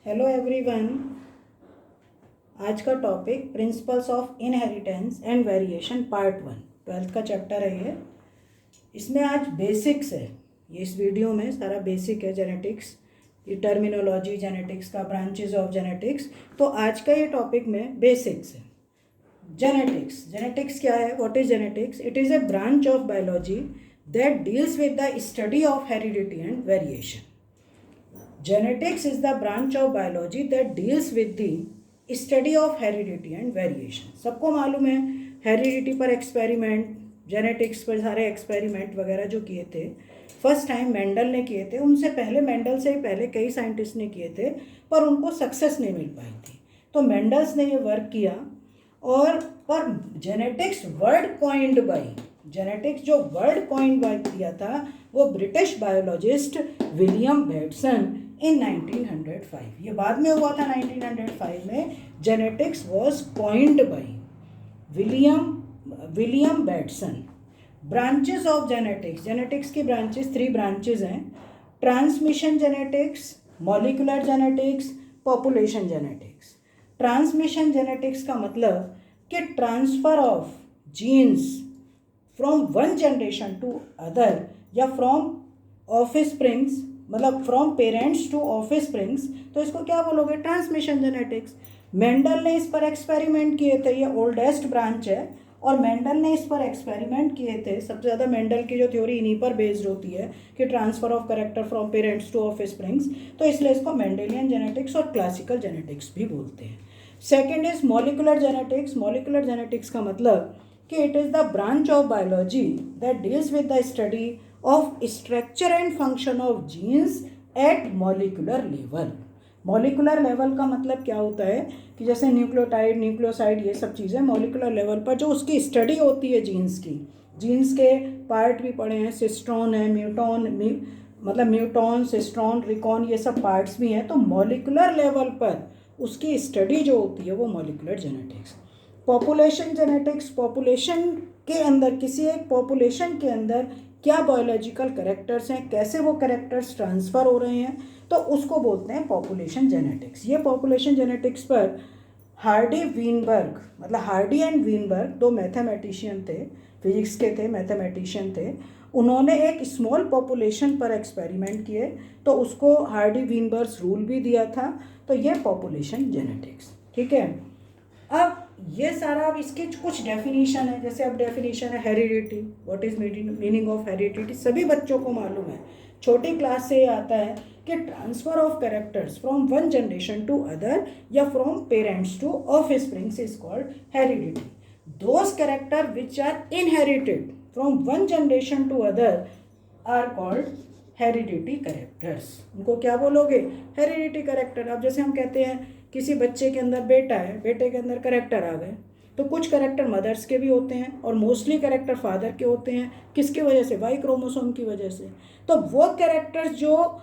Hello everyone. आज का topic principles of inheritance and variation part 1 twelfth का chapter है ये। इसमें आज बेसिक्स है। ये इस वीडियो में सारा बेसिक है जेनेटिक्स, ये टर्मिनोलॉजी जेनेटिक्स का, ब्रांचेस ऑफ जेनेटिक्स। तो आज का ये टॉपिक में बेसिक्स है। जेनेटिक्स क्या है? What is genetics? It is a branch of biology that deals with the study of heredity and variation. Genetics is the branch of biology that deals with the study of heredity and variation. सबको मालूम है heredity पर experiment, genetics पर सारे experiment वगैरह जो किए थे फर्स्ट टाइम मेंडल ने किए थे। उनसे पहले, मेंडल से ही पहले कई साइंटिस्ट ने किए थे पर उनको सक्सेस नहीं मिल पाई थी। तो मेंडल्स ने ये वर्क किया और पर genetics word coined by, genetics जो वर्ड कॉइन बाय किया था वो British biologist William Bateson in 1905। ये बाद में हुआ था 1905 में। Genetics was coined by William Bateson. Branches of genetics, genetics की ब्रांचेस 3 ब्रांचेस हैं। Transmission genetics, molecular genetics, population genetics. Transmission genetics का मतलब कि transfer of genes from one generation to other या फ्रॉम ऑफस्प्रिंग्स, मतलब फ्रॉम पेरेंट्स टू ऑफस्प्रिंग्स, तो इसको क्या बोलोगे? Transmission genetics. मेंडल ने इस पर एक्सपेरिमेंट किए थे, ये ओल्डेस्ट ब्रांच है और मेंडल ने इस पर एक्सपेरिमेंट किए थे। सबसे ज़्यादा मेंडल की जो थ्योरी इन्हीं पर बेस्ड होती है कि transfer of character from parents to offsprings, तो इसलिए इसको मेंडेलियन जेनेटिक्स और क्लासिकल जेनेटिक्स भी बोलते हैं। Second is molecular genetics. Molecular genetics का मतलब कि it is the branch of biology that deals with the study of structure and function of genes at molecular level. Molecular level का मतलब क्या होता है कि जैसे न्यूक्लियोटाइड, न्यूक्लियोसाइड, ये सब चीज़ें मॉलिक्यूलर लेवल पर जो उसकी स्टडी होती है जीन्स की। जीन्स के पार्ट भी पढ़े हैं, सिस्ट्रॉन है, मतलब म्यूटॉन, सिस्ट्रॉन, रिकॉन, ये सब पार्ट्स भी हैं। तो मॉलिक्यूलर लेवल पर उसकी स्टडी जो होती है वो molecular genetics. Population genetics, population के अंदर, किसी एक पॉपुलेशन के अंदर क्या बायोलॉजिकल कैरेक्टर्स हैं, कैसे वो कैरेक्टर्स ट्रांसफ़र हो रहे हैं, तो उसको बोलते हैं पॉपुलेशन जेनेटिक्स। ये पॉपुलेशन जेनेटिक्स पर हार्डी वीनबर्ग, मतलब हार्डी एंड वीनबर्ग 2 मैथमेटिशियन थे, फिजिक्स के थे, मैथमेटिशियन थे। उन्होंने एक स्मॉल पॉपुलेशन पर एक्सपेरिमेंट किए तो उसको हार्डी वीनबर्ग रूल भी दिया था। तो ये पॉपुलेशन जेनेटिक्स, ठीक है। अब ये सारा, अब इसके कुछ डेफिनेशन है। जैसे अब डेफिनेशन है heredity, what is meaning of heredity, सभी बच्चों को मालूम है, छोटी क्लास से आता है कि transfer of characters from one generation to other या from parents to offsprings is called heredity. Those character which are inherited from one generation to other are called heredity characters. उनको क्या बोलोगे? Heredity character. अब जैसे हम कहते हैं किसी बच्चे के अंदर बेटा है, बेटे के अंदर कैरेक्टर आ गए, तो कुछ कैरेक्टर मदर्स के भी होते हैं और मोस्टली कैरेक्टर फादर के होते हैं। किसकी वजह से? वाई क्रोमोसोम की वजह से। तो वो कैरेक्टर्स जो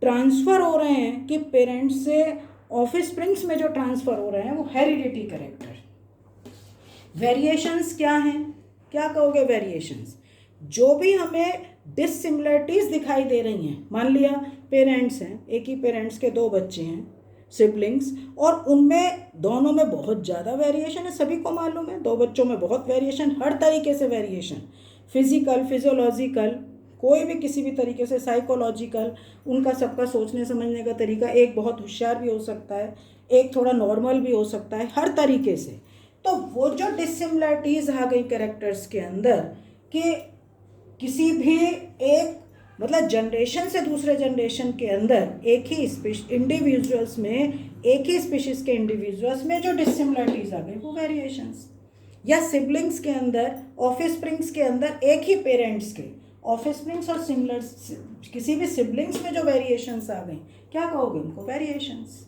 ट्रांसफ़र हो रहे हैं कि पेरेंट्स से ऑफस्प्रिंग्स में जो ट्रांसफ़र हो रहे हैं वो हेरिडिटी कैरेक्टर। वेरिएशंस क्या हैं? क्या कहोगे वेरिएशंस? जो भी हमें डिससिमिलरिटीज़ दिखाई दे रही हैं, मान लिया पेरेंट्स हैं, एक ही पेरेंट्स के 2 बच्चे हैं, सिबलिंग्स, और उनमें दोनों में बहुत ज़्यादा वेरिएशन है। सभी को मालूम है 2 बच्चों में बहुत वेरिएशन, हर तरीके से वेरिएशन, फिजिकल, फिजियोलॉजिकल, कोई भी किसी भी तरीके से, साइकोलॉजिकल, उनका सबका सोचने समझने का तरीका, एक बहुत होशियार भी हो सकता है, एक थोड़ा नॉर्मल भी हो सकता है, हर तरीके से। तो वो जो डिससिमिलरिटीज़ आ गई कैरेक्टर्स के अंदर कि किसी भी एक, मतलब जनरेशन से दूसरे जनरेशन के अंदर एक ही इंडिविजुअल्स में, एक ही स्पीशीज़ के इंडिविजुअल्स में जो डिससिमिलरिटीज़ आ गई वो वेरिएशंस। या सिबलिंग्स के अंदर, ऑफस्प्रिंग्स के अंदर एक ही पेरेंट्स के ऑफस्प्रिंग्स और सिमिलर किसी भी सिबलिंग्स में जो वेरिएशंस आ गई, क्या कहोगे? उनको वेरिएशंस,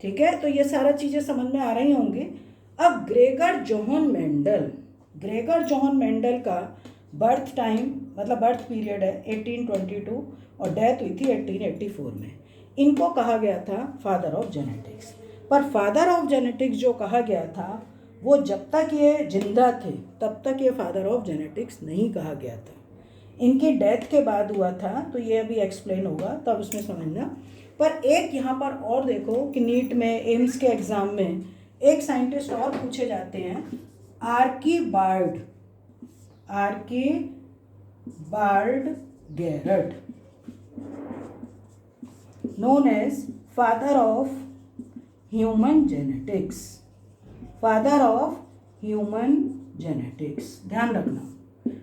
ठीक है। तो ये सारा चीज़ें समझ में आ रही होंगी। अब ग्रेगर जोहन मेंडल का बर्थ टाइम, मतलब बर्थ पीरियड है 1822 और डेथ हुई थी 1884 में। इनको कहा गया था फादर ऑफ जेनेटिक्स। पर फादर ऑफ जेनेटिक्स जो कहा गया था वो जब तक ये जिंदा थे तब तक ये फादर ऑफ जेनेटिक्स नहीं कहा गया था। इनकी डेथ के बाद हुआ था, तो ये अभी एक्सप्लेन होगा तब उसमें समझना। पर एक यहाँ पर और देखो कि नीट में, एम्स के एग्जाम में एक साइंटिस्ट और पूछे जाते हैं, आर्कीबार्ड गैरट, known as father of human genetics, father of human genetics। ध्यान रखना,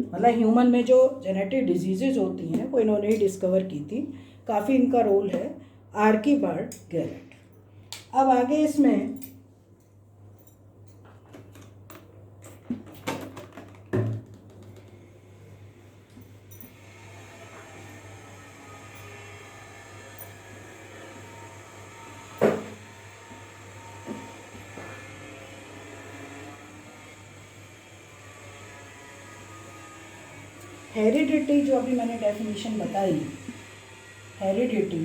मतलब ह्यूमन में जो जेनेटिक डिजीजेज होती हैं वो इन्होंने ही डिस्कवर की थी, काफ़ी इनका रोल है, आर्कीबार्ड गैरट। अब आगे इसमें हेरिडिटी, जो अभी मैंने डेफिनेशन बताई, हेरिडिटी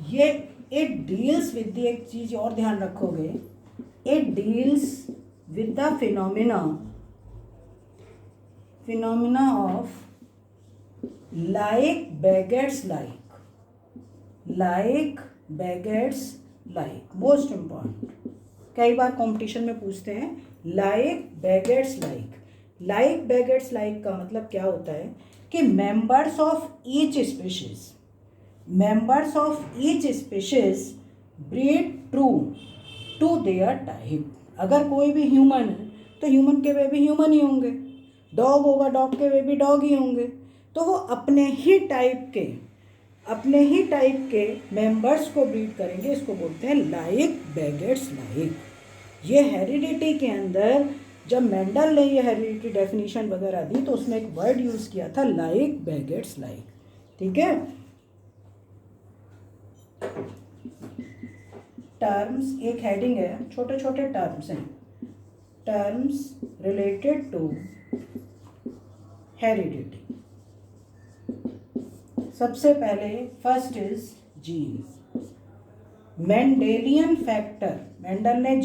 ये इट डील्स विद, एक चीज और ध्यान रखोगे, it deals with the phenomena of like begets like, most important, कई बार कंपटीशन में पूछते हैं, लाइक बेगेट्स लाइक का मतलब क्या होता है कि members of each species breed true to their type. अगर कोई भी ह्यूमन है तो ह्यूमन के बेबी ह्यूमन ही होंगे, डॉग होगा डॉग के बेबी डॉग ही होंगे, तो वो अपने ही टाइप के मेंबर्स को ब्रीड करेंगे, इसको बोलते हैं लाइक बेगेट्स लाइक। ये हेरिडिटी के अंदर जब मेंडल ने ये हेरिडिटी डेफिनेशन वगैरह दी तो उसमें एक वर्ड यूज़ किया था, लाइक बेगेट्स लाइक। ठीक है, टर्म्स एक हेडिंग है, छोटे छोटे टर्म्स हैं, टर्म्स रिलेटेड टू हेरिडिटी। सबसे पहले first is gene, Mendelian factor. Mendel ने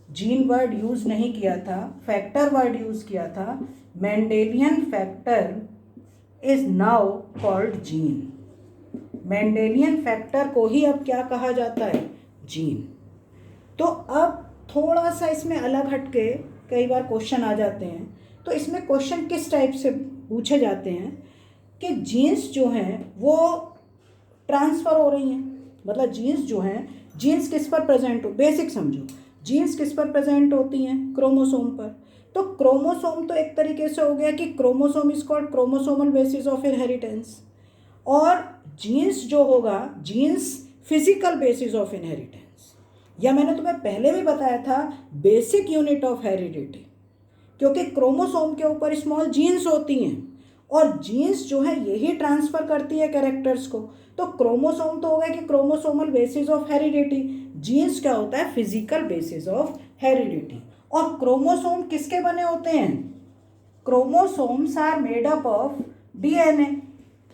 जीन वर्ड यूज नहीं किया था, फैक्टर वर्ड यूज किया था। Mendelian factor is now called gene. Mendelian factor को ही अब क्या कहा जाता है, जीन। तो अब थोड़ा सा इसमें अलग हटके कई बार क्वेश्चन आ जाते हैं, तो इसमें क्वेश्चन किस टाइप से पूछे जाते हैं कि जीन्स जो हैं वो ट्रांसफ़र हो रही हैं, मतलब जीन्स जो हैं, जीन्स किस पर प्रेजेंट हो, बेसिक समझो, जीन्स किस पर प्रेजेंट होती हैं, क्रोमोसोम पर। तो क्रोमोसोम तो एक तरीके से हो गया कि chromosome is called chromosomal basis of inheritance, और जीन्स जो होगा, genes physical basis of inheritance, या मैंने तुम्हें पहले भी बताया था बेसिक यूनिट ऑफ हेरिडिटी, क्योंकि क्रोमोसोम के ऊपर स्मॉल जीन्स होती हैं और जीन्स जो है यही ट्रांसफ़र करती है कैरेक्टर्स को। तो क्रोमोसोम तो हो गया कि chromosomal basis of heredity, genes क्या होता है, फिजिकल बेसिस ऑफ हेरिडिटी। और क्रोमोसोम किसके बने होते हैं, chromosomes are made up of DNA,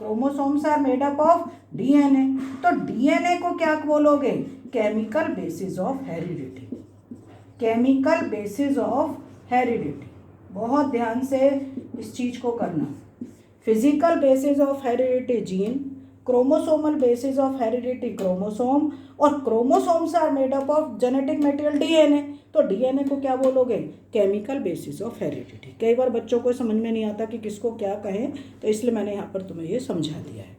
chromosomes are made up of DNA. तो डीएनए को क्या बोलोगे, chemical basis of heredity, chemical basis of heredity. बहुत ध्यान से इस चीज़ को करना, physical basis of heredity gene, chromosomal basis of heredity chromosome, और chromosomes are made up of genetic material DNA. तो डीएनए को क्या बोलोगे, केमिकल बेसिस ऑफ हेरिडिटी। कई बार बच्चों को समझ में नहीं आता कि किसको क्या कहें, तो इसलिए मैंने यहाँ पर तुम्हें ये समझा दिया है।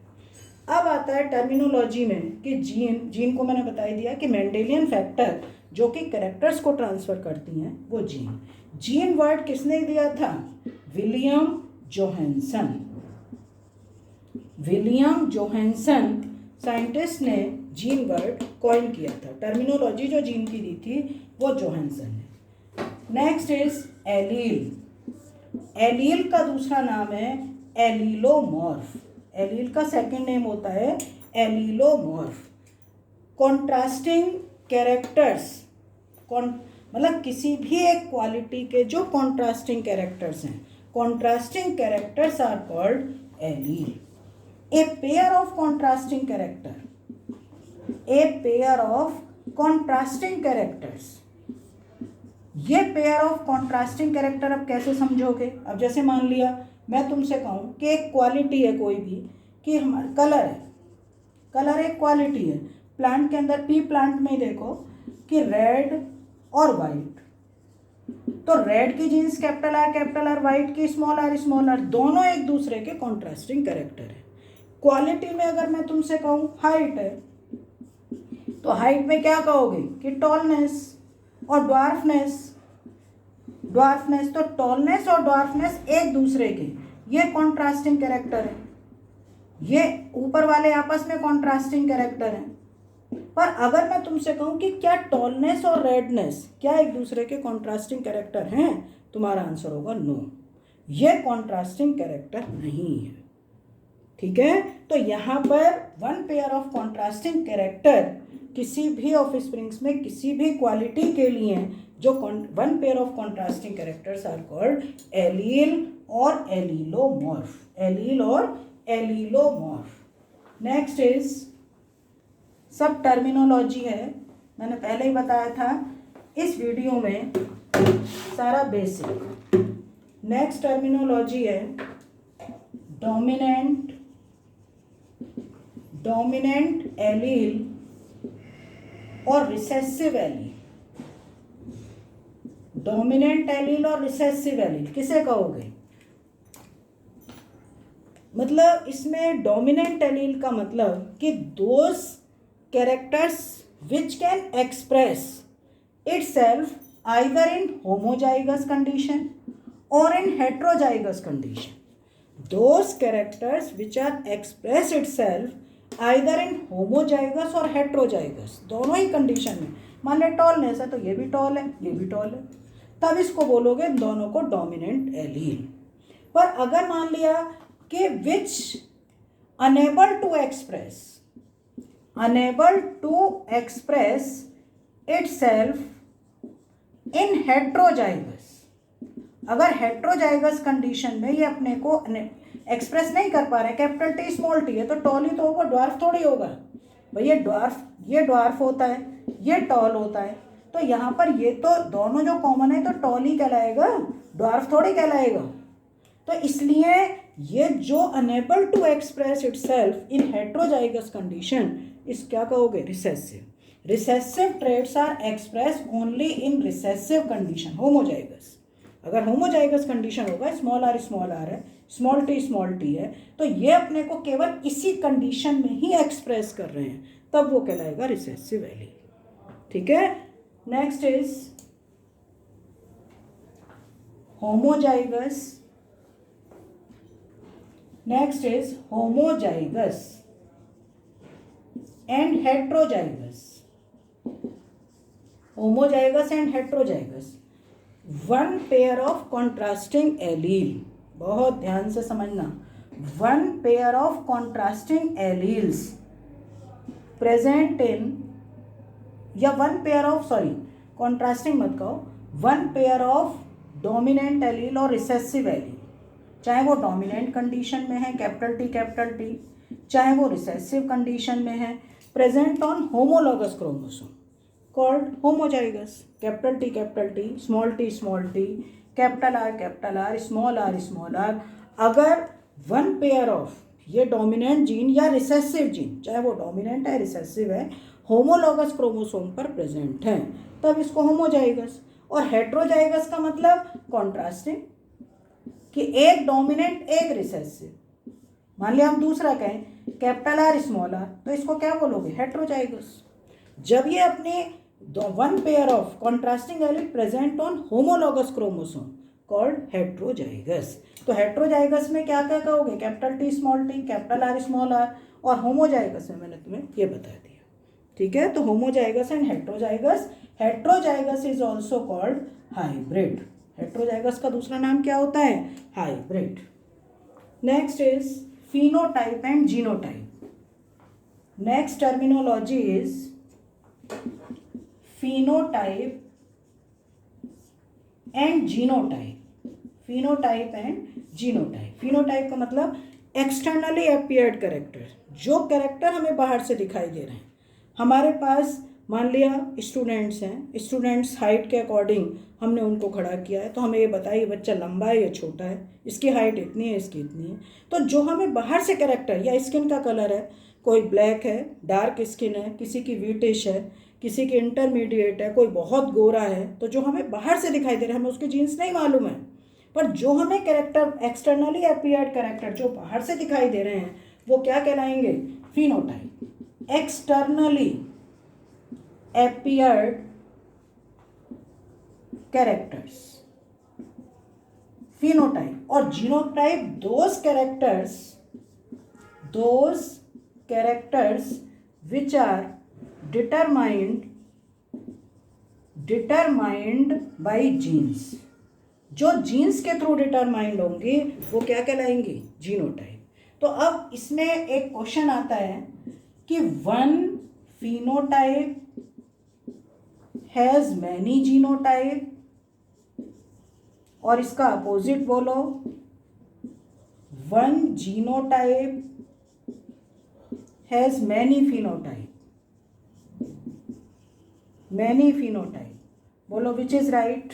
अब आता है टर्मिनोलॉजी में कि जीन को मैंने बता दिया कि मेंडेलियन फैक्टर जो कि कैरेक्टर्स को ट्रांसफ़र करती हैं वो जीन वर्ड किसने दिया था, विलियम जोहेंसन साइंटिस्ट ने जीन वर्ड कॉइन किया था। टर्मिनोलॉजी जो जीन की दी थी वो जोहेंसन ने। नेक्स्ट इज एलील का दूसरा नाम है एलीलोमॉर्फ, एलील का सेकंड नेम होता है एलीलोमॉर्फ। कॉन्ट्रास्टिंग कैरेक्टर्स, मतलब किसी भी एक क्वालिटी के जो कॉन्ट्रास्टिंग कैरेक्टर्स हैं, contrasting characters are called allele. A pair of contrasting characters ये पेयर ऑफ कॉन्ट्रास्टिंग कैरेक्टर अब कैसे समझोगे? अब जैसे मान लिया मैं तुमसे कहूँ कि एक क्वालिटी है कोई भी, कि हमारा कलर है, कलर एक क्वालिटी है। प्लांट के अंदर पी प्लांट में ही देखो कि रेड और वाइट, तो रेड की जीन्स कैपिटल आर, वाइट की स्मॉल आर, दोनों एक दूसरे के कॉन्ट्रास्टिंग कैरेक्टर है। क्वालिटी में अगर मैं तुमसे कहूँ हाइट है, तो हाइट में क्या कहोगे कि टॉलनेस और ड्वार्फनेस, तो टॉलनेस और ड्वार्फनेस एक दूसरे के, ये कॉन्ट्रास्टिंग कैरेक्टर है, ये ऊपर वाले आपस में कॉन्ट्रास्टिंग कैरेक्टर है। पर अगर मैं तुमसे कहूँ कि क्या टॉलनेस और रेडनेस क्या एक दूसरे के कॉन्ट्रास्टिंग कैरेक्टर हैं, तुम्हारा आंसर होगा नो, ये कॉन्ट्रास्टिंग कैरेक्टर नहीं है। ठीक है, तो यहाँ पर one pair of contrasting character किसी भी ऑफ स्प्रिंग्स में किसी भी क्वालिटी के लिए जो one pair of contrasting characters are called allele और एलीलोमॉर्फ, एलील और एलीलोमॉर्फ। नेक्स्ट इज सब टर्मिनोलॉजी है, मैंने पहले ही बताया था इस वीडियो में सारा बेसिक। नेक्स्ट टर्मिनोलॉजी है डोमिनेंट एलील और रिसेसिव एलील। डोमिनेंट एलील और रिसेसिव एलील किसे कहोगे? मतलब इसमें डोमिनेंट एलील का मतलब कि those characters which can express itself either in homozygous condition or in heterozygous condition. Those characters which are express itself either in homozygous or heterozygous, दोनों ही condition में। मान ले टॉलनेस है तो ये भी टॉल है, ये भी टॉल है, तब इसको बोलोगे दोनों को डोमिनेंट एलील। पर अगर मान लिया कि विच unable to express itself in heterozygous, अगर हेट्रोजाइगस कंडीशन में ये अपने को एक्सप्रेस नहीं कर पा रहे, कैपिटल टी स्मॉल टी है तो टॉल ही तो होगा, ड्वार्फ थोड़ी होगा भाई। ये ड्वार्फ होता है, ये टॉल होता है, तो यहाँ पर ये तो दोनों जो कॉमन है तो टॉल ही कहलाएगा, ड्वार्फ थोड़ी कहलाएगा। तो इसलिए ये जो unable to express itself in heterozygous condition, इस क्या कहोगे? Recessive. Recessive traits are express only in recessive condition, homozygous. अगर होमोजाइगस कंडीशन होगा स्मॉल आर है, स्मॉल टी है, तो ये अपने को केवल इसी कंडीशन में ही एक्सप्रेस कर रहे हैं, तब वो कहलाएगा रिसेसिव एलील। ठीक है, next is homozygous. Next is homozygous and heterozygous. Homozygous and heterozygous, one pair of contrasting allele, बहुत ध्यान से समझना, one pair of contrasting alleles present in, या one pair of, sorry contrasting मत कहो, one pair of dominant allele और recessive allele, चाहे वो डोमिनेंट कंडीशन में है कैपिटल टी, चाहे वो रिसेसिव कंडीशन में है, present on homologous chromosome called homozygous. Capital T, small T, capital R, small R. अगर वन पेयर ऑफ ये डोमिनेंट जीन या रिसेसिव जीन, चाहे वो डोमिनेंट है रिसेसिव है, होमोलॉगस क्रोमोसोम पर प्रेजेंट है, तब इसको होमोजाइगस। और हेट्रोजाइगस का मतलब कॉन्ट्रास्टिंग, कि एक डोमिनेंट एक रिसेसिव। मान लिया हम दूसरा कहें कैपिटल आर स्मॉल आर, तो इसको क्या बोलोगे? हेट्रोजाइगस। जब ये अपने one pair of contrasting allele present on homologous chromosome called heterozygous. तो हेट्रोजाइगस में क्या क्या कहोगे? Capital T, capital R small R, और होमोजाइगस में मैंने तुम्हें ये बता दिया। ठीक है, तो homozygous and heterozygous. Heterozygous is also called hybrid. Heterozygous का दूसरा नाम क्या होता है? Hybrid. Next is phenotype and genotype. Next terminology is phenotype and genotype. Phenotype and genotype. Phenotype का मतलब externally appeared character, जो कैरेक्टर हमें बाहर से दिखाई दे रहे हैं। हमारे पास मान लिया स्टूडेंट्स हैं, स्टूडेंट्स हाइट के अकॉर्डिंग हमने उनको खड़ा किया है, तो हमें ये बताया ये बच्चा लंबा है या छोटा है, इसकी हाइट इतनी है, इसकी इतनी है। तो जो हमें बाहर से कैरेक्टर, या स्किन का कलर है, कोई ब्लैक है, डार्क स्किन है, किसी की व्हीटिश है, किसी की इंटरमीडिएट है, कोई बहुत गोरा है, तो जो हमें बाहर से दिखाई दे रहा है, हमें उसके जीन्स नहीं मालूम है, पर जो हमें कैरेक्टर एक्सटर्नली अपीयर्ड कैरेक्टर जो बाहर से दिखाई दे रहे हैं वो क्या कहलाएंगे? Phenotype. Externally appeared characters phenotype, और genotype those characters which are determined by genes, जो जीन्स के थ्रू डिटरमाइंड होंगी वो क्या कहलाएंगी? जीनोटाइप। तो अब इसमें एक क्वेश्चन आता है कि one phenotype has many genotype, और इसका अपोजिट बोलो, one genotype has many phenotype. बोलो विच इज राइट?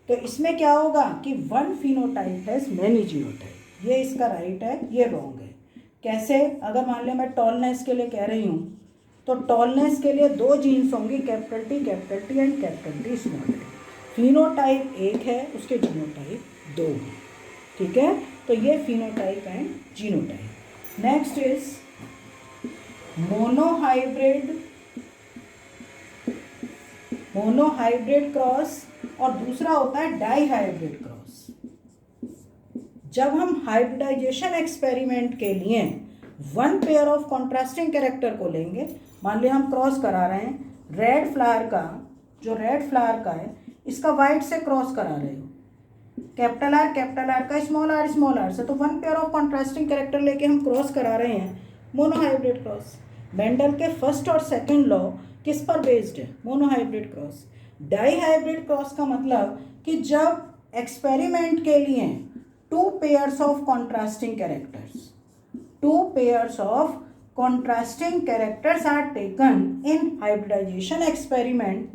तो इसमें क्या होगा कि one phenotype has many genotype, ये इसका राइट है, ये रॉन्ग है। कैसे? अगर मान लिया मैं टॉलनेस के लिए कह रही हूँ, तो टॉलनेस के लिए 2 जीन्स होंगी, capital T and capital T small T. Phenotype एक है, उसके जीनोटाइप 2 हैं। ठीक है, तो ये phenotype and genotype. Next is monohybrid cross, और दूसरा होता है डाईहाइब्रिड क्रॉस। जब हम हाइब्रिडाइजेशन एक्सपेरिमेंट के लिए one pair of contrasting character को लेंगे, मान लिया हम क्रॉस करा रहे हैं रेड फ्लावर का, जो रेड फ्लावर का है इसका वाइट से क्रॉस करा रहे हो, कैपिटल आर का स्मॉल आर से, तो one pair of contrasting character लेके हम क्रॉस करा रहे हैं, मोनोहाइब्रिड क्रॉस। मेंडल के फर्स्ट और सेकंड लॉ किस पर बेस्ड है? Monohybrid cross. डाईहाइब्रिड क्रॉस का मतलब कि जब एक्सपेरिमेंट के लिए 2 pairs of contrasting characters are taken in hybridisation experiment,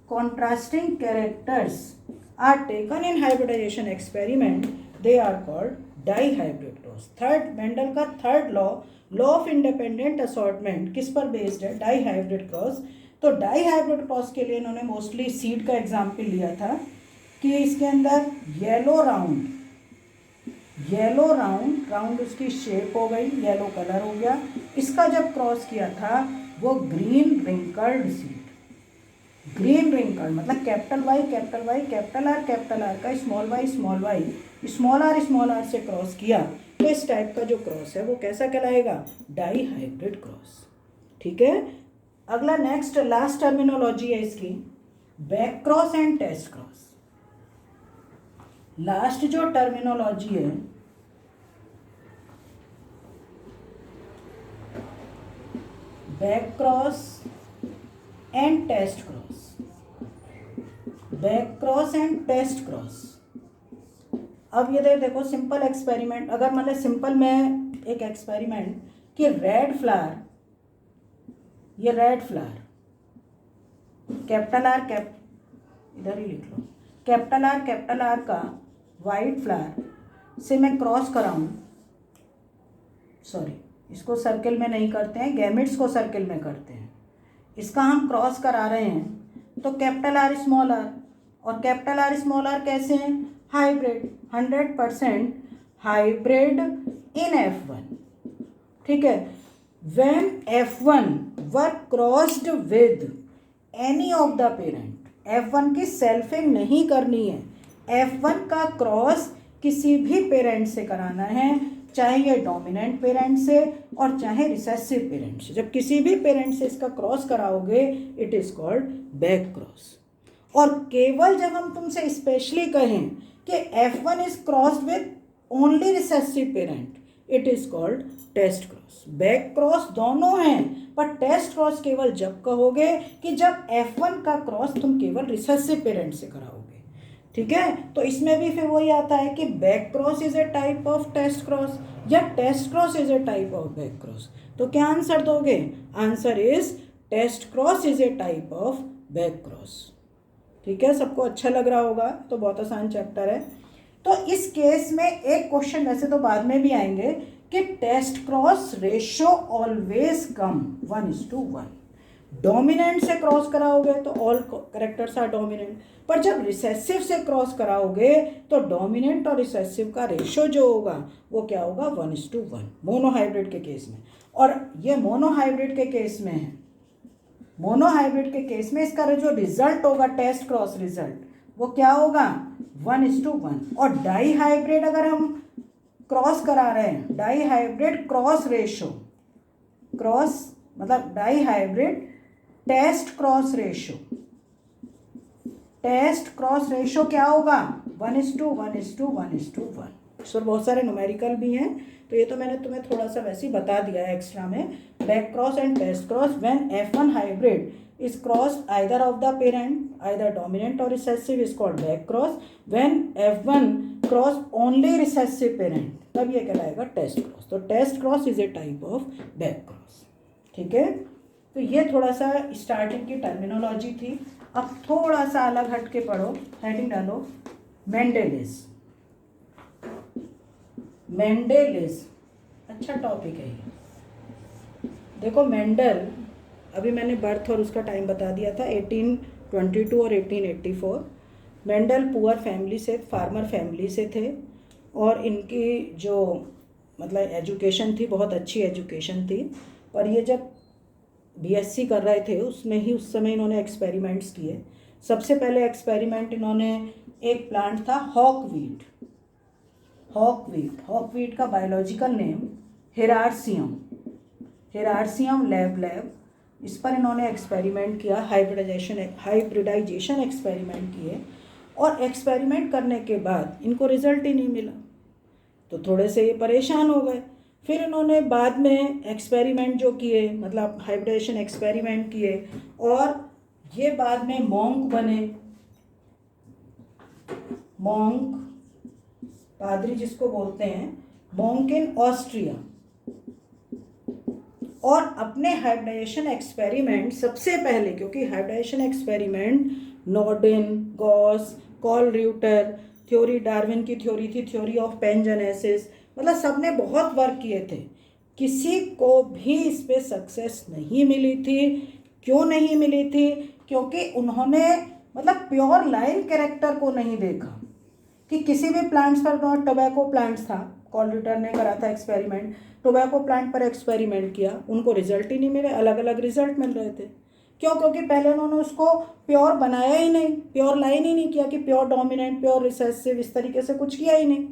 contrasting characters are taken in hybridization experiment, they are called dihybrid cross. Third, Mendel का third law of independent assortment किस पर based है? Dihybrid cross. तो dihybrid cross के लिए इन्होंने mostly seed का example लिया था कि इसके अंदर येलो राउंड उसकी शेप हो गई, येलो कलर हो गया। इसका जब क्रॉस किया था वो green wrinkled seed, green wrinkled मतलब कैपिटल वाई कैपिटल आर का स्मॉल आर से क्रॉस किया, तो इस टाइप का जो क्रॉस है वो कैसा कहलाएगा? Dihybrid cross. ठीक है, अगला नेक्स्ट लास्ट टर्मिनोलॉजी है इसकी, back cross and test cross. Last जो टर्मिनोलॉजी है back cross and test cross, back cross and test cross. अब ये देखो सिंपल एक्सपेरिमेंट, अगर मतलब सिंपल में एक एक्सपेरिमेंट कि रेड फ्लावर इधर ही लिख लो, कैपिटल आर का वाइट फ्लावर से मैं क्रॉस कराऊं, सॉरी इसको सर्किल में नहीं करते हैं, गैमेट्स को सर्किल में करते हैं, इसका हम क्रॉस करा रहे हैं, तो कैपिटल आर स्मॉल आर, और कैपिटल आर स्मॉल आर कैसे हैं? Hybrid, 100% hybrid in F1। ठीक है, when F1 were crossed with any of the parent, F1 की सेल्फिंग नहीं करनी है, F1 का क्रॉस किसी भी पेरेंट से कराना है, चाहे ये डोमिनेंट पेरेंट से और चाहे रिसेसिव पेरेंट से। जब किसी भी पेरेंट से इसका क्रॉस कराओगे it is called back cross. और केवल जब हम तुमसे स्पेशली कहें कि F1 is crossed with only recessive parent, it is called test cross. Back cross दोनों हैं, पर टेस्ट क्रॉस केवल जब कहोगे कि जब F1 का क्रॉस तुम केवल रिसेसिव पेरेंट से कराओगे। ठीक है, तो इसमें भी फिर वही आता है कि back cross is a type of test cross या test cross is a type of back cross. तो क्या आंसर दोगे? Answer is test cross is a type of back cross. ठीक है, सबको अच्छा लग रहा होगा, तो बहुत आसान चैप्टर है। तो इस केस में एक क्वेश्चन वैसे तो बाद में भी आएंगे कि test cross ratio always come 1:1। Dominant से क्रॉस कराओगे तो ऑल कैरेक्टर्स आर डोमिनेंट, पर जब रिसेसिव से क्रॉस कराओगे तो डोमिनेंट और रिसेसिव का रेशो जो होगा वो क्या होगा, 1:1 मोनोहाइब्रिड के केस में। और ये मोनोहाइब्रिड के केस में है, मोनोहाइब्रिड के केस में इसका जो रिजल्ट होगा टेस्ट क्रॉस रिजल्ट वो क्या होगा, 1:1। और डाई हाइब्रिड अगर हम क्रॉस करा रहे हैं, dihybrid cross ratio, cross मतलब dihybrid test cross ratio, test cross ratio क्या होगा, 1:1:1:1। सर बहुत सारे न्यूमेरिकल भी हैं, तो ये तो मैंने तुम्हें थोड़ा सा वैसे ही बता दिया है एक्स्ट्रा में। Back cross and test cross, when F1 hybrid is crossed either of the parent, either dominant or recessive, is called back cross. When F1 cross only recessive parent, तब ये कहलाएगा टेस्ट क्रॉस। तो test cross is a type of back cross. ठीक है, तो ये थोड़ा सा स्टार्टिंग की टर्मिनोलॉजी थी। अब थोड़ा सा अलग हट के पढ़ो, हेडिंग डालो मेंडेलिज। मेंडेलिज अच्छा टॉपिक है ये। देखो मेंडल, अभी मैंने बर्थ और उसका टाइम बता दिया था, 1822 और 1884। मेंडल पुअर फैमिली से, फार्मर फैमिली से थे, और इनकी जो मतलब एजुकेशन थी बहुत अच्छी एजुकेशन थी। पर ये जब बीएससी कर रहे थे उसमें ही उस समय इन्होंने एक्सपेरिमेंट्स किए। सबसे पहले एक्सपेरिमेंट इन्होंने, एक प्लांट था हॉकवीट, हॉकवीट का बायोलॉजिकल नेम हेरार्सियम, हेरार्सियम लैब, इस पर इन्होंने एक्सपेरिमेंट किया, हाइब्रिडाइजेशन एक्सपेरिमेंट किए। और एक्सपेरिमेंट करने के बाद इनको रिजल्ट ही नहीं मिला, तो थोड़े से ये परेशान हो गए। फिर इन्होंने बाद में एक्सपेरिमेंट जो किए, मतलब हाइब्रिडाइजेशन एक्सपेरिमेंट किए, और ये बाद में मॉन्क बने, मॉन्क पादरी जिसको बोलते हैं, मॉन्क इन ऑस्ट्रिया। और अपने हाइब्रिडाइजेशन एक्सपेरिमेंट सबसे पहले, क्योंकि हाइब्रिडाइजेशन एक्सपेरिमेंट नॉर्डन, गॉस, कॉल र्यूटर, थ्योरी डार्विन की थ्योरी थी, थ्योरी ऑफ पैनजेनेसिस, मतलब सबने बहुत वर्क किए थे, किसी को भी इस पर सक्सेस नहीं मिली थी। क्यों नहीं मिली थी, क्योंकि उन्होंने मतलब प्योर लाइन कैरेक्टर को नहीं देखा कि किसी भी प्लांट्स पर, टोबैको प्लांट्स था, कॉल र्यूटर ने करा था एक्सपेरिमेंट, टोबैको प्लांट पर एक्सपेरिमेंट किया, उनको रिजल्ट ही नहीं मिले, अलग अलग रिजल्ट मिल रहे थे। क्यों, क्योंकि पहले उन्होंने उसको प्योर बनाया ही नहीं, प्योर लाइन ही नहीं किया कि प्योर डोमिनेंट, प्योर रिसेसिव, इस तरीके से कुछ किया ही नहीं।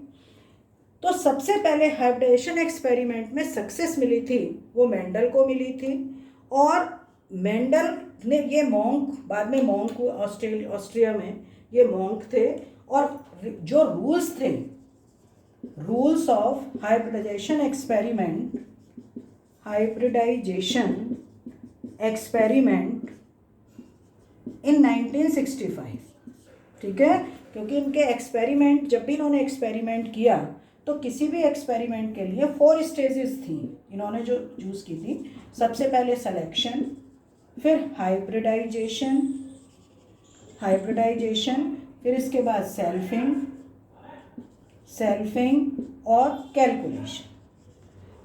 तो सबसे पहले हाइब्रिडाइजेशन एक्सपेरिमेंट में सक्सेस मिली थी वो मेंडल को मिली थी। और मेंडल ने, ये मॉन्क, बाद में मॉन्क ऑस्ट्रिया में ये मॉन्क थे, और जो रूल्स थे, rules of hybridisation experiment, hybridisation experiment in 1965, ठीक है, क्योंकि इनके एक्सपेरिमेंट, जब भी इन्होंने एक्सपेरिमेंट किया तो किसी भी एक्सपेरिमेंट के लिए 4 स्टेजेस थी इन्होंने जो चूज़ की थी। सबसे पहले सिलेक्शन, फिर हाइब्रिडाइजेशन, फिर इसके बाद सेल्फिंग और कैलकुलेशन।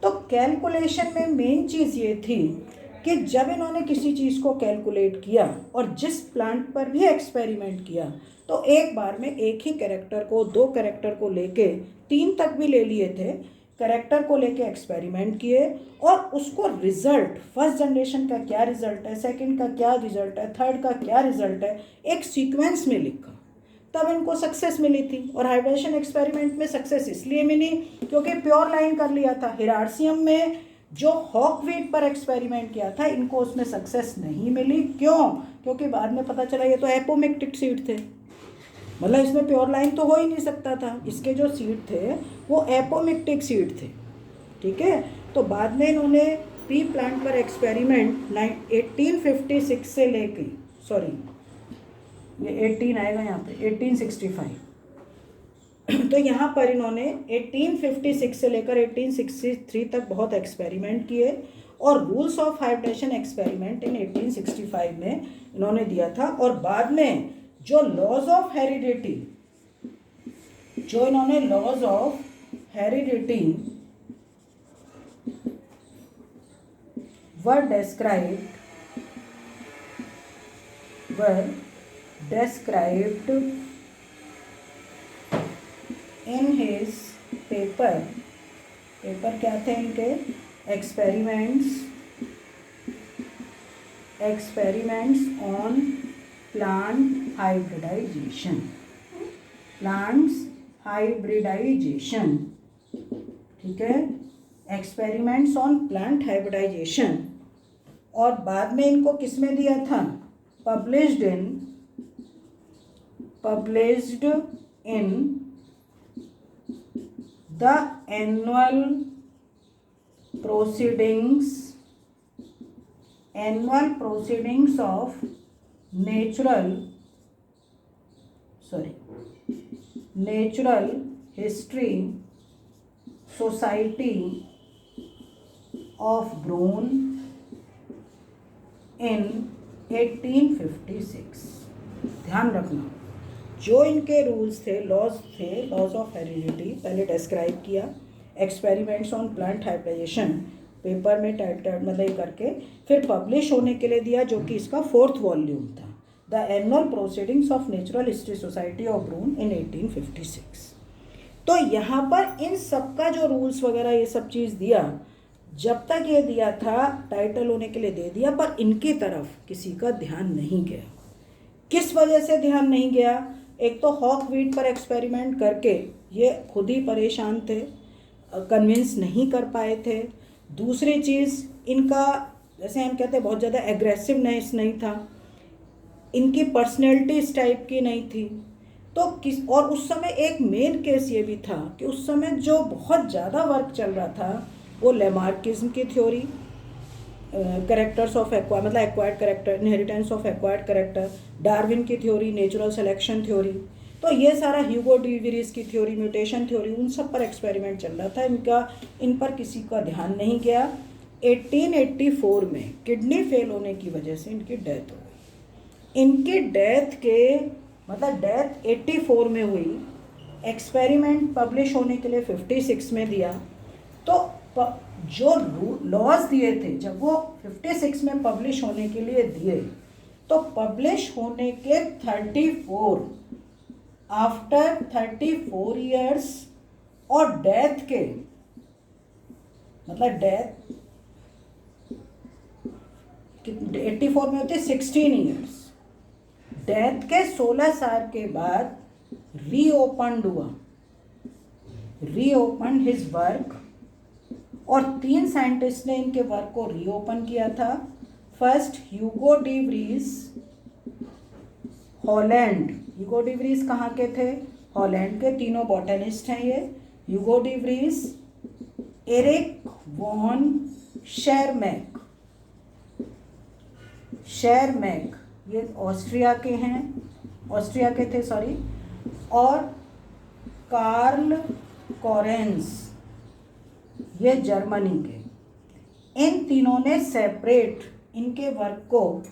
तो कैलकुलेशन में मेन चीज़ ये थी कि जब इन्होंने किसी चीज़ को कैलकुलेट किया और जिस प्लांट पर भी एक्सपेरिमेंट किया, तो एक बार में एक ही कैरेक्टर को, 2 कैरेक्टर को लेके, 3 तक भी ले लिए थे, कैरेक्टर को लेके एक्सपेरिमेंट किए, और उसको रिजल्ट, फर्स्ट जनरेशन का क्या रिजल्ट है, सेकंड का क्या रिजल्ट है, थर्ड का क्या रिजल्ट है, एक सीक्वेंस में लिखा, तब इनको सक्सेस मिली थी। और हाइब्रिडाइजेशन एक्सपेरिमेंट में सक्सेस इसलिए मिली क्योंकि प्योर लाइन कर लिया था। हेरार्सियम में जो हॉकवीट पर एक्सपेरिमेंट किया था, इनको उसमें सक्सेस नहीं मिली। क्यों, क्योंकि बाद में पता चला ये तो एपोमिक्टिक सीड थे, मतलब इसमें प्योर लाइन तो हो ही नहीं सकता था, इसके जो सीड थे वो एपोमिक्टिक सीड थे। ठीक है, तो बाद में इन्होंने पी प्लांट पर एक्सपेरिमेंट 1856 से लेके, सॉरी ये 18 आएगा यहाँ पे, 1865, तो यहाँ पर इन्होंने 1856 से लेकर 1863 तक बहुत एक्सपेरिमेंट किए, और rules of hybridisation experiment in 1865 में इन्होंने दिया था। और बाद में जो लॉज ऑफ हेरिडिटी, जो इन्होंने laws of heredity were described in his paper क्या थे इनके? experiments on plant hybridization, ठीक है, एक्सपेरिमेंट्स ऑन प्लांट हाइब्रिडाइजेशन। और बाद में इनको किस में दिया था? Published in the annual proceedings of natural history society of Brunn in 1856। ध्यान रखना, जो इनके रूल्स थे, लॉज ऑफ हेरिडिटी पहले डिस्क्राइब किया, experiments on plant hybridization paper में टाइप मतलब करके फिर पब्लिश होने के लिए दिया, जो कि इसका 4th वॉल्यूम था, the annual proceedings of natural history society of Brunn in 1856। तो यहाँ पर इन सब का जो रूल्स वगैरह ये सब चीज़ दिया, जब तक ये दिया था टाइटल होने के लिए दे दिया, पर इनकी तरफ किसी का ध्यान नहीं गया। किस वजह से ध्यान नहीं गया? एक तो हॉक व्हीट पर एक्सपेरिमेंट करके ये खुद ही परेशान थे, कन्विंस नहीं कर पाए थे। दूसरी चीज़, इनका जैसे हम कहते हैं बहुत ज़्यादा एग्रेसिवनेस नहीं था, इनकी पर्सनैलिटी इस टाइप की नहीं थी। तो और उस समय एक मेन केस ये भी था कि उस समय जो बहुत ज़्यादा वर्क चल रहा था वो लेमार्किज्म की थ्योरी, कैरेक्टर्स ऑफ एक्वायर मतलब acquired character, inheritance of acquired character, Darwin की थ्योरी, नेचुरल सिलेक्शन थ्योरी, तो ये सारा ह्यूगो डी विरीज की थ्योरी, म्यूटेशन थ्योरी, उन सब पर एक्सपेरिमेंट चल रहा था। इन पर किसी का ध्यान नहीं गया। 1884 में किडनी फेल होने की वजह से इनकी डेथ हो गई। इनकी डेथ डेथ 84 में हुई, एक्सपेरिमेंट पब्लिश होने के लिए 56 में दिया। तो जो लॉज दिए थे जब वो 56 में पब्लिश होने के लिए दिए, तो पब्लिश होने के आफ्टर 34 ईयर्स और डेथ के डेथ 84 में होती 16 ईयर्स, डेथ के 16 साल के बाद रीओपन हिज वर्क, और 3 साइंटिस्ट ने इनके वर्क को रीओपन किया था। First Hugo de Vries, Holland. Hugo de Vries कहाँ के थे? हॉलैंड के। तीनों बॉटनिस्ट हैं ये, Hugo de Vries, Erich von Tschermak, ये ऑस्ट्रिया के थे और कार्ल कॉरेंस, ये जर्मनी के। इन तीनों ने सेपरेट इनके वर्क को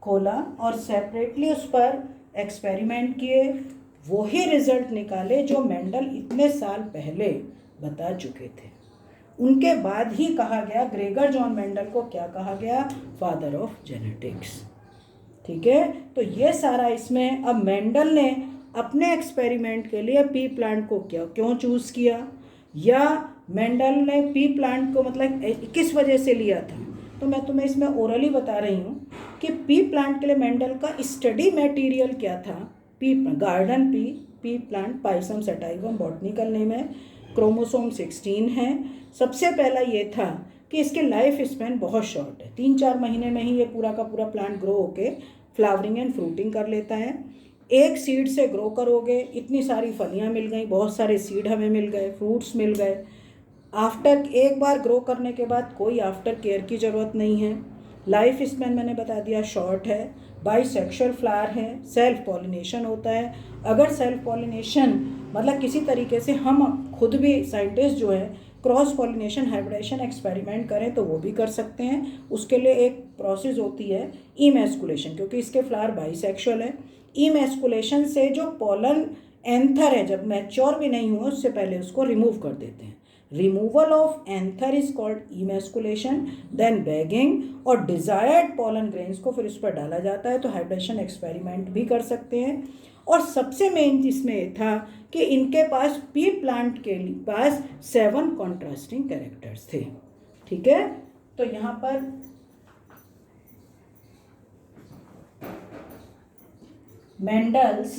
खोला और सेपरेटली उस पर एक्सपेरिमेंट किए, वही रिजल्ट निकाले जो मेंडल इतने साल पहले बता चुके थे। उनके बाद ही कहा गया, ग्रेगर जॉन मेंडल को क्या कहा गया? Father of genetics. ठीक है, तो ये सारा इसमें। अब मेंडल ने अपने एक्सपेरिमेंट के लिए पी प्लांट को क्यों चूज़ किया, या मेंडल ने पी प्लांट को किस वजह से लिया था, तो मैं तुम्हें इसमें ओरली बता रही हूँ कि पी प्लांट के लिए मेंडल का स्टडी मटेरियल क्या था। Garden pea plant, Pisum sativum botanical name है, क्रोमोसोम 16 है। सबसे पहला ये था कि इसके लाइफ स्पैन बहुत शॉर्ट है, 3-4 महीने में ही ये पूरा का पूरा प्लांट ग्रो होके फ्लावरिंग एंड फ्रूटिंग कर लेता है। एक सीड से ग्रो करोगे, इतनी सारी फलियाँ मिल गई, बहुत सारे सीड हमें मिल गए, फ्रूट्स मिल गए। एक बार ग्रो करने के बाद कोई आफ्टर केयर की ज़रूरत नहीं है। लाइफ स्पैन मैंने बता दिया शॉर्ट है, बाइसेक्सुअल फ्लावर है, सेल्फ पॉलिनेशन होता है। अगर सेल्फ पॉलिनेशन किसी तरीके से हम खुद भी साइंटिस्ट जो है क्रॉस पॉलिनेशन हाइब्रिडाइजेशन एक्सपेरिमेंट करें तो वो भी कर सकते हैं। उसके लिए एक प्रोसेस होती है इमैस्कुलेशन, क्योंकि इसके फ्लावर बाइसेक्सुअल है। इमेस्कुलेशन से जो पोलन एंथर है, जब मैच्योर भी नहीं हुआ उससे पहले उसको रिमूव कर देते हैं। Removal of anther is called emasculation, then bagging और डिजायर्ड पोलन ग्रेन्स को फिर उस पर डाला जाता है। तो हाइब्रिडेशन एक्सपेरिमेंट भी कर सकते हैं। और सबसे मेन जिसमें था कि इनके पास पी प्लांट के पास 7 कॉन्ट्रास्टिंग कैरेक्टर्स थे। ठीक है, तो यहाँ पर Mendel's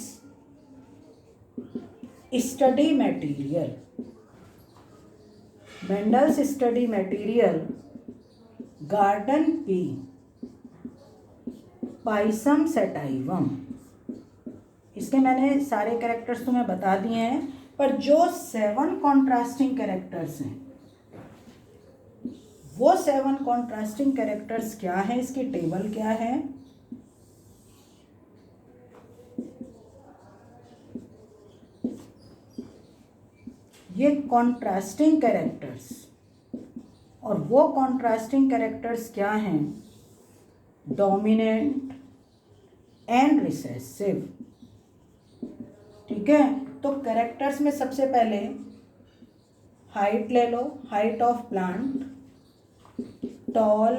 study material, Mendel's study material garden pea Pisum sativum, इसके मैंने सारे कैरेक्टर्स तुम्हें बता दिए हैं, पर जो 7 कॉन्ट्रास्टिंग कैरेक्टर्स हैं वो 7 कॉन्ट्रास्टिंग कैरेक्टर्स क्या है, इसकी टेबल क्या है। ये कॉन्ट्रास्टिंग कैरेक्टर्स, और वो कॉन्ट्रास्टिंग कैरेक्टर्स क्या हैं, डोमिनेंट एंड रिसेसिव। ठीक है, तो कैरेक्टर्स में सबसे पहले हाइट ले लो, height of plant, tall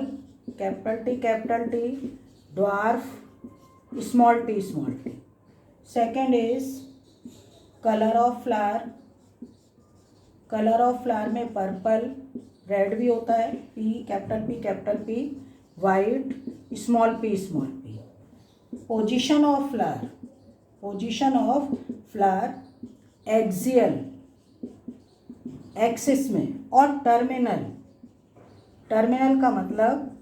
capital T, dwarf small T. Second is colour of flower, colour of flower में पर्पल, रेड भी होता है, capital P, white small P. Position of flower axial axis में, और टर्मिनल का मतलब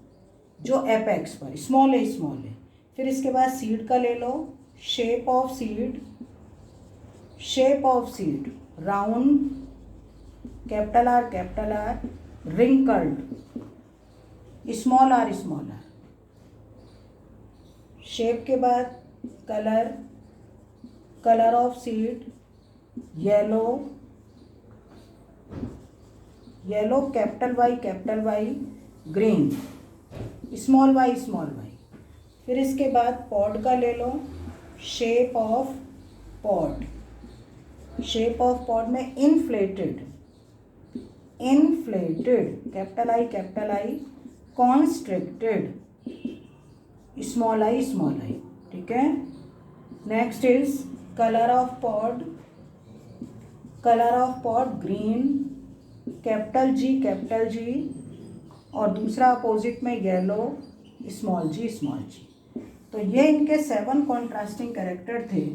जो एपेक्स पर स्मॉल है। फिर इसके बाद सीड का ले लो, shape of seed round, capital R, wrinkled small R. Shape के बाद colour of seed yellow, capital Y, green small Y. फिर इसके बाद पॉड का ले लो, शेप ऑफ पॉड में inflated, capital I, constricted small I. ठीक है, next is colour of pod green, capital G, और दूसरा अपोजिट में येलो, स्मॉल जी। तो ये इनके 7 कॉन्ट्रास्टिंग कैरेक्टर थे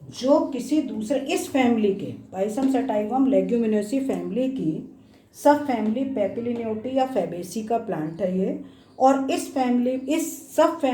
जो किसी दूसरे इस फैमिली के पाइसम सेटाइवम लेग्यूमिनेसी फैमिली की सब फैमिली पेपिलिनियोटी या फैबेसी का प्लांट है ये। और इस सब